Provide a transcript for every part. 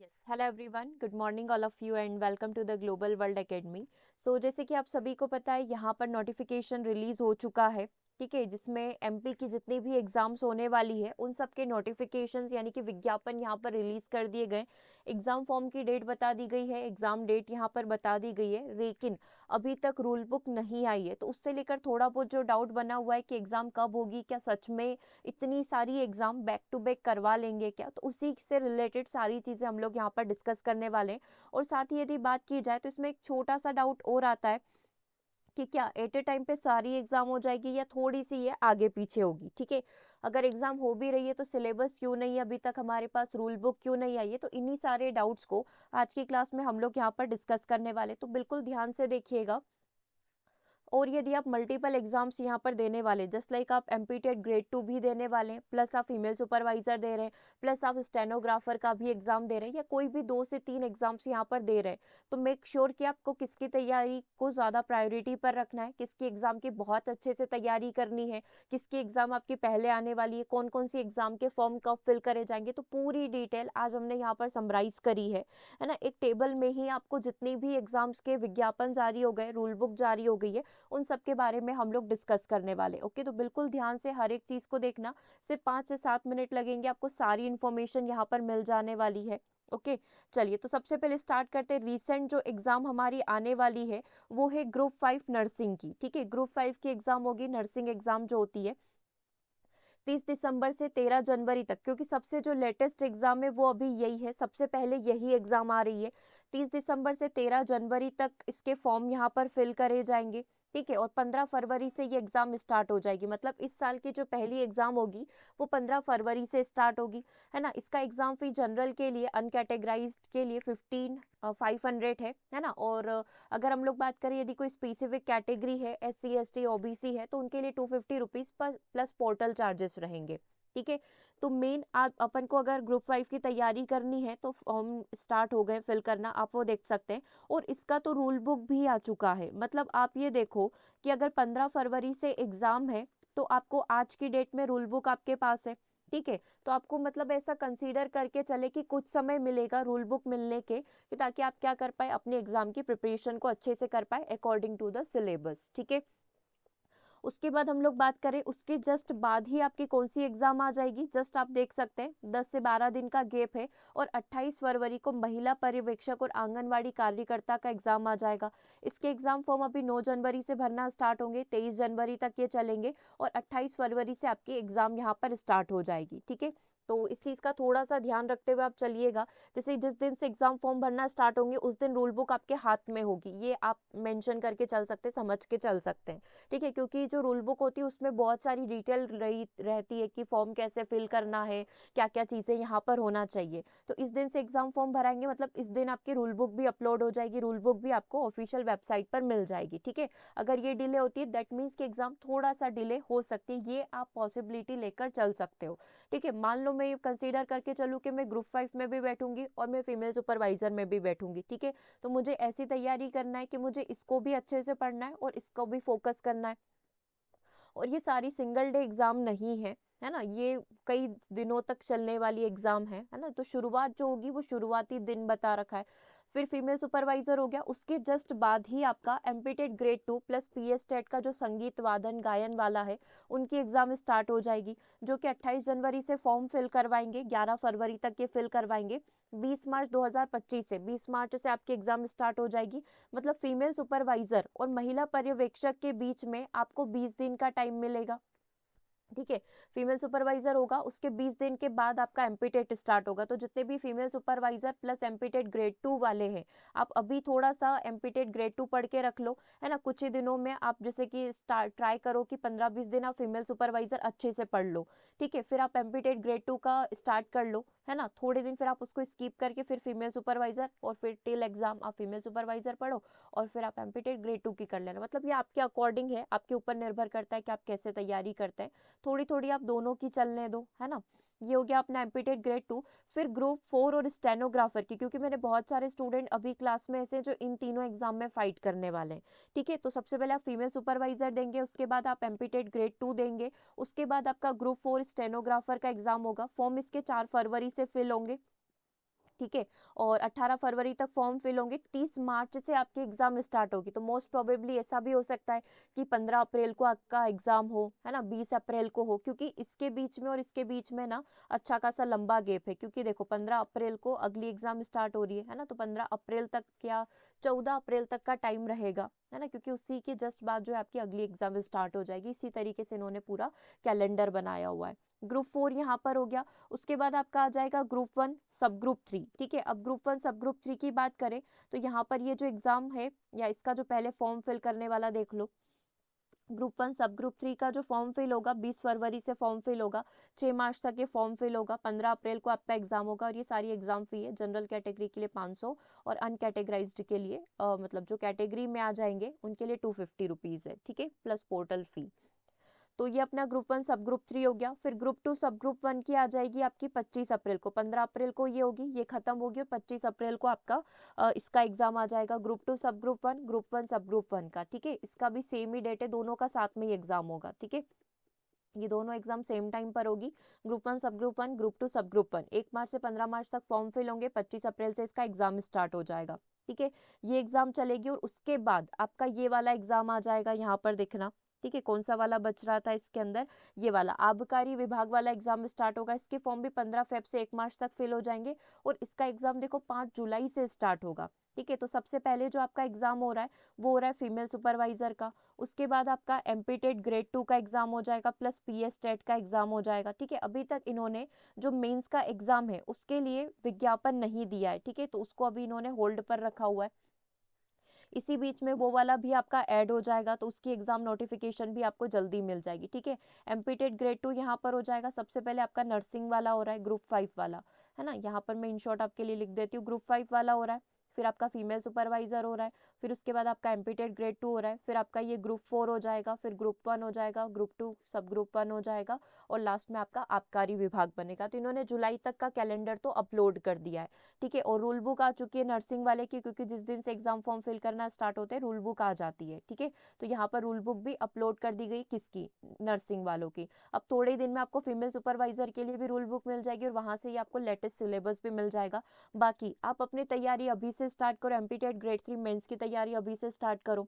Yes hello everyone, good morning all of you and welcome to the global world academy. So जैसे कि आप सभी को पता है, यहाँ पर नोटिफिकेशन रिलीज हो चुका है। ठीक है, जिसमें एमपी की जितनी भी एग्जाम्स होने वाली है उन सब के नोटिफिकेशंस यानी कि विज्ञापन यहाँ पर रिलीज कर दिए गए। एग्जाम फॉर्म की डेट बता दी गई है, एग्जाम डेट यहाँ पर बता दी गई है, लेकिन अभी तक रूल बुक नहीं आई है। तो उससे लेकर थोड़ा बहुत जो डाउट बना हुआ है कि एग्जाम कब होगी, क्या सच में इतनी सारी एग्जाम बैक टू बैक करवा लेंगे क्या, तो उसी से रिलेटेड सारी चीज़ें हम लोग यहाँ पर डिस्कस करने वाले हैं। और साथ ही यदि बात की जाए तो इसमें एक छोटा सा डाउट और आता है कि क्या एट ए टाइम पे सारी एग्जाम हो जाएगी या थोड़ी सी ये आगे पीछे होगी। ठीक है, अगर एग्जाम हो भी रही है तो सिलेबस क्यों नहीं है अभी तक हमारे पास, रूल बुक क्यों नहीं आई है, तो इन्हीं सारे डाउट्स को आज की क्लास में हम लोग यहाँ पर डिस्कस करने वाले। तो बिल्कुल ध्यान से देखिएगा। और यदि आप मल्टीपल एग्जाम्स यहाँ पर देने वाले, जस्ट लाइक आप एमपीटेट ग्रेड 2 भी देने वाले हैं, प्लस आप फीमेल सुपरवाइजर दे रहे हैं, प्लस आप स्टेनोग्राफर का भी एग्जाम दे रहे हैं, या कोई भी 2 से 3 एग्जाम्स यहाँ पर दे रहे हैं, तो मेक श्योर कि आपको किसकी तैयारी को ज़्यादा प्रायोरिटी पर रखना है, किसकी एग्जाम की बहुत अच्छे से तैयारी करनी है, किसकी एग्जाम आपकी पहले आने वाली है, कौन कौन सी एग्जाम के फॉर्म कब फिल करे जाएंगे। तो पूरी डिटेल आज हमने यहाँ पर समराइज करी है ना। एक टेबल में ही आपको जितनी भी एग्जाम्स के विज्ञापन जारी हो गए, रूल बुक जारी हो गई है, उन सब के बारे में हम लोग डिस्कस करने वाले। ओके, तो बिल्कुल ध्यान से हर एक चीज को देखना। सिर्फ 5 से 7 मिनट लगेंगे, आपको सारी इंफॉर्मेशन यहाँ पर मिल जाने वाली है। ओके, चलिए तो सबसे पहले स्टार्ट करते हैं। रिसेंट जो एग्जाम हमारी आने वाली है वो है ग्रुप 5 नर्सिंग की। ठीक है, ग्रुप 5 की एग्जाम होगी, नर्सिंग एग्जाम जो होती है 30 दिसंबर से 13 जनवरी तक, क्योंकि सबसे जो लेटेस्ट एग्जाम है वो अभी यही है, सबसे पहले यही एग्जाम आ रही है। 30 दिसंबर से 13 जनवरी तक इसके फॉर्म यहाँ पर फिल करे जाएंगे। ठीक है, और 15 फरवरी से ये एग्जाम स्टार्ट हो जाएगी, मतलब इस साल की जो पहली एग्जाम होगी वो 15 फरवरी से स्टार्ट होगी, है ना। इसका एग्जाम फी जनरल के लिए, अनकैटेगराइज्ड के लिए 15,500 है ना। और अगर हम लोग बात करें यदि कोई स्पेसिफिक कैटेगरी है, SC ST OBC है, तो उनके लिए 250 रुपीज प्लस पोर्टल चार्जेस रहेंगे। ठीक है, तो मेन आप अपन को अगर ग्रुप 5 की तैयारी करनी है तो फॉर्म स्टार्ट हो गए फिल करना, आप वो देख सकते हैं। और इसका तो रूल बुक भी आ चुका है, मतलब आप ये देखो कि अगर 15 फरवरी से एग्जाम है तो आपको आज की डेट में रूल बुक आपके पास है। ठीक है, तो आपको मतलब ऐसा कंसीडर करके चले कि कुछ समय मिलेगा रूल बुक मिलने के, कि ताकि आप क्या कर पाए, अपने एग्जाम की प्रिपरेशन को अच्छे से कर पाए अकॉर्डिंग टू द सिलेबस। ठीक है, उसके बाद हम लोग बात करें, उसके जस्ट बाद ही आपकी कौन सी एग्जाम आ जाएगी, जस्ट आप देख सकते हैं 10 से 12 दिन का गैप है, और 28 फरवरी को महिला पर्यवेक्षक और आंगनवाड़ी कार्यकर्ता का एग्जाम आ जाएगा। इसके एग्जाम फॉर्म अभी 9 जनवरी से भरना स्टार्ट होंगे, 23 जनवरी तक ये चलेंगे, और 28 फरवरी से आपकी एग्जाम यहाँ पर स्टार्ट हो जाएगी। ठीक है, तो इस चीज़ का थोड़ा सा ध्यान रखते हुए आप चलिएगा। जैसे जिस दिन से एग्जाम फॉर्म भरना स्टार्ट होंगे उस दिन रूल बुक आपके हाथ में होगी, ये आप मेंशन करके चल सकते हैं, समझ के चल सकते हैं। ठीक है, क्योंकि जो रूल बुक होती है उसमें बहुत सारी डिटेल रहती है कि फॉर्म कैसे फिल करना है, क्या क्या चीज़ें यहाँ पर होना चाहिए। तो इस दिन से एग्जाम फॉर्म भराएंगे, मतलब इस दिन आपकी रूल बुक भी अपलोड हो जाएगी, रूल बुक भी आपको ऑफिशियल वेबसाइट पर मिल जाएगी। ठीक है, अगर ये डिले होती है दैट मीन्स कि एग्जाम थोड़ा सा डिले हो सकती है, ये आप पॉसिबिलिटी लेकर चल सकते हो। ठीक है, मान लो मैं ये कंसीडर करके चलूँ कि मैं ग्रुप 5 में भी बैठूंगी और मैं फीमेल सुपरवाइजर में भी बैठूंगी। ठीक है, तो मुझे ऐसी तैयारी करना है कि मुझे इसको भी अच्छे से पढ़ना है और इसको भी फोकस करना है। और ये सारी सिंगल डे एग्जाम नहीं है ना, ये कई दिनों तक चलने वाली एग्जाम है ना। तो शुरुआत जो होगी वो शुरुआती दिन बता रखा है। फिर फीमेल सुपरवाइजर हो गया, उसके जस्ट बाद ही आपका MPTET grade 2 plus PS TET का जो संगीत वादन गायन वाला है उनकी एग्जाम स्टार्ट हो जाएगी, जो कि 28 जनवरी से फॉर्म फिल करवाएंगे, 11 फरवरी तक ये फिल करवाएंगे। 20 मार्च 2025 से 20 मार्च से आपकी एग्जाम स्टार्ट हो जाएगी। मतलब फीमेल सुपरवाइजर और महिला पर्यवेक्षक के बीच में आपको 20 दिन का टाइम मिलेगा। ठीक है, फीमेल सुपरवाइजर होगा, उसके 20 दिन के बाद आपका एमपीटेट स्टार्ट होगा। तो जितने भी female supervisor plus MPTET grade 2 वाले हैं, आप अभी थोड़ा सा एमपीटेट ग्रेड 2 पढ़ के रख लो, है ना। कुछ ही दिनों में आप जैसे कि स्टार्ट ट्राई करो कि 15-20 दिन आप फीमेल सुपरवाइजर अच्छे से पढ़ लो। ठीक है, फिर आप एमपीटेट ग्रेड 2 का स्टार्ट कर लो, है ना। थोड़े दिन फिर आप उसको स्किप करके फिर फीमेल सुपरवाइजर, और फिर टिल एग्जाम आप फीमेल सुपरवाइजर पढ़ो, और फिर आप एमपीटेट ग्रेड 2 की कर लेना। मतलब ये आपके अकॉर्डिंग है, आपके ऊपर निर्भर करता है कि आप कैसे तैयारी करते हैं। थोड़ी थोड़ी आप दोनों की चलने दो, है ना। ये हो गया अपना एमपीटेट ग्रेड 2। फिर ग्रुप 4 और स्टेनोग्राफर की, क्योंकि मैंने बहुत सारे स्टूडेंट अभी क्लास में ऐसे जो इन तीनों एग्जाम में फाइट करने वाले हैं। ठीक है, तो सबसे पहले आप फीमेल सुपरवाइजर देंगे, उसके बाद आप एमपीटेट ग्रेड 2 देंगे, उसके बाद आपका ग्रुप 4 स्टेनोग्राफर का एग्जाम होगा। फॉर्म इसके 4 फरवरी से फिल होंगे। ठीक है। और 18 फरवरी तक फॉर्म फिल होंगे, 30 मार्च से आपकी एग्जाम स्टार्ट होगी। तो मोस्ट प्रोबेबली ऐसा भी हो सकता है कि 15 अप्रैल को आपका एग्जाम हो, है ना, 20 अप्रैल को हो, क्योंकि इसके बीच में और इसके बीच में ना अच्छा खासा लंबा गैप है। क्योंकि देखो 15 अप्रैल को अगली एग्जाम स्टार्ट हो रही है ना, तो 15 अप्रैल तक या 14 अप्रैल तक का टाइम रहेगा, है ना, क्योंकि उसी के जस्ट बाद जो है आपकी अगली एग्जाम स्टार्ट हो जाएगी। इसी तरीके से इन्होंने पूरा कैलेंडर बनाया हुआ है। ग्रुप 4 यहाँ पर हो गया। उसके बाद आपका आ जाएगा ग्रुप 1 सब ग्रुप 3, ठीक है। अब ग्रुप 1 सब ग्रुप 3 की बात करें तो यहाँ पर ये जो एग्जाम है या इसका जो पहले फॉर्म फिल करने वाला देख लो, ग्रुप 1 सब ग्रुप 3 का जो फॉर्म फिल होगा 20 फरवरी से फॉर्म फिल होगा, 6 मार्च तक ये फॉर्म फिल होगा, 15 अप्रैल को आपका एग्जाम होगा। और ये सारी एग्जाम फी है, जनरल कैटेगरी के लिए 500 और अनकैटेगराइज्ड के लिए मतलब जो कैटेगरी में आ जाएंगे उनके लिए 250 रुपीज़ है, ठीक है, प्लस पोर्टल फी। तो ये अपना ग्रुप 1 सब ग्रुप 3 हो गया। फिर ग्रुप 2 सब ग्रुप 1 की आ जाएगी आपकी 25 अप्रैल को, 15 अप्रैल को ये होगी, ये खत्म होगी और 25 अप्रैल को आपका इसका एग्जाम आ जाएगा, ग्रुप 2 सब ग्रुप 1 सब ग्रुप 1 का, ठीक है। इसका भी सेम ही डेट है, दोनों का साथ में ही एग्जाम होगा, ठीक है। ये दोनों एग्जाम सेम टाइम पर होगी, ग्रुप 1 सब ग्रुप 1, ग्रुप 2 सब ग्रुप 1। 1 मार्च से 15 मार्च तक फॉर्म फिल होंगे, 25 अप्रैल से इसका एग्जाम स्टार्ट हो जाएगा, ठीक है। ये एग्जाम चलेगी और उसके बाद आपका ये वाला एग्जाम आ जाएगा, यहाँ पर देखना, ठीक है, कौन सा वाला बच रहा था इसके अंदर, ये वाला आबकारी विभाग वाला एग्जाम स्टार्ट होगा। इसके फॉर्म भी 15 फेब से 1 मार्च तक फिल हो जाएंगे और इसका एग्जाम देखो 5 जुलाई से स्टार्ट होगा, ठीक है। तो सबसे पहले जो आपका एग्जाम हो रहा है वो हो रहा है फीमेल सुपरवाइजर का। उसके बाद आपका एमपी टेट ग्रेड 2 का एग्जाम हो जाएगा, प्लस पीएस टेट का एग्जाम हो जाएगा, ठीक है। अभी तक इन्होंने जो मेंस का एग्जाम है उसके लिए विज्ञापन नहीं दिया है, ठीक है, तो उसको अभी इन्होंने होल्ड पर रखा हुआ है। इसी बीच में वो वाला भी आपका ऐड हो जाएगा, तो उसकी एग्जाम नोटिफिकेशन भी आपको जल्दी मिल जाएगी, ठीक है। एमपी टेट ग्रेड 2 यहाँ पर हो जाएगा। सबसे पहले आपका नर्सिंग वाला हो रहा है, ग्रुप 5 वाला, है ना, यहाँ पर मैं इन शॉर्ट आपके लिए लिख देती हूँ, ग्रुप 5 वाला हो रहा है। फिर आपका फीमेल सुपरवाइजर हो रहा है, फिर उसके बाद आपका एमपी टेट ग्रेड 2 हो रहा है, फिर आपका ये ग्रुप 4 हो जाएगा, फिर ग्रुप 1 हो जाएगा, ग्रुप 2 सब ग्रुप 1 हो जाएगा और लास्ट में आपका आबकारी विभाग बनेगा। तो इन्होंने जुलाई तक का कैलेंडर तो अपलोड कर दिया है, ठीक है। और रूल बुक आ चुकी है नर्सिंग वाले की, क्योंकि जिस दिन से एग्जाम फॉर्म फिल करना स्टार्ट होते हैं रूल बुक आ जाती है, ठीक है। तो यहाँ पर रूल बुक भी अपलोड कर दी गई, किसकी, नर्सिंग वालों की। अब थोड़े ही दिन में आपको फीमेल सुपरवाइजर के लिए भी रूल बुक मिल जाएगी और वहां से ही आपको लेटेस्ट सिलेबस भी मिल जाएगा। बाकी आप अपनी तैयारी अभी से स्टार्ट करो, एमपी टेट ग्रेड 3 मेंस की तैयारी अभी से स्टार्ट करो।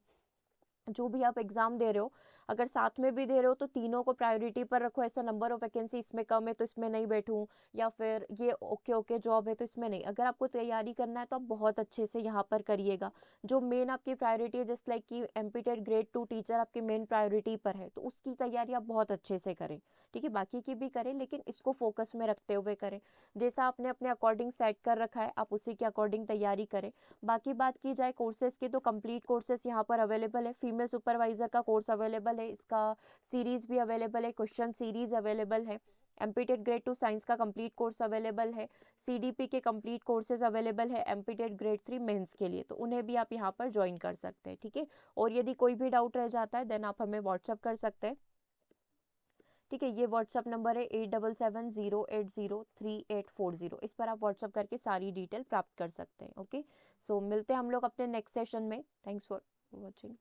जो भी आप एग्जाम दे रहे हो, अगर साथ में भी दे रहे हो तो तीनों को प्रायोरिटी पर रखो। ऐसा नंबर ऑफ वैकेंसी इसमें कम है तो इसमें नहीं बैठूं, या फिर ये ओके ओके जॉब है तो इसमें नहीं। अगर आपको तैयारी करना है तो आप बहुत अच्छे से यहाँ पर करिएगा। जो मेन आपकी प्रायोरिटी है, जस्ट लाइक कि एमपी टेट ग्रेड 2 टीचर आपकी मेन प्रायोरिटी पर है, तो उसकी तैयारी आप बहुत अच्छे से करें, ठीक है। बाकी की भी करें लेकिन इसको फोकस में रखते हुए करें। जैसा आपने अपने अकॉर्डिंग सेट कर रखा है आप उसी के अकॉर्डिंग तैयारी करें। बाकी बात की जाए कोर्सेज की तो कंप्लीट कोर्सेज यहाँ पर अवेलेबल है। फीमेल सुपरवाइजर का कोर्स अवेलेबल है, इसका सीरीज भी अवेलेबल है, क्वेश्चन सीरीज अवेलेबल है। एमपीटेट ग्रेड 2 साइंस का कंप्लीट कोर्स अवेलेबल है। सीडीपी के कंप्लीट कोर्सेज अवेलेबल है एमपीटेट ग्रेड 3 मेंस के लिए, तो उन्हें भी आप यहाँ पर ज्वाइन कर सकते हैं, ठीक है। और यदि कोई भी डाउट रह जाता है देन आप हमें व्हाट्सअप कर सकते हैं, ठीक है। ये व्हाट्सअप नंबर है 8770803840, इस पर आप व्हाट्सअप करके सारी डिटेल प्राप्त कर सकते हैं, ओके। सो मिलते हैं हम लोग अपने नेक्स्ट सेशन में। Thanks for watching.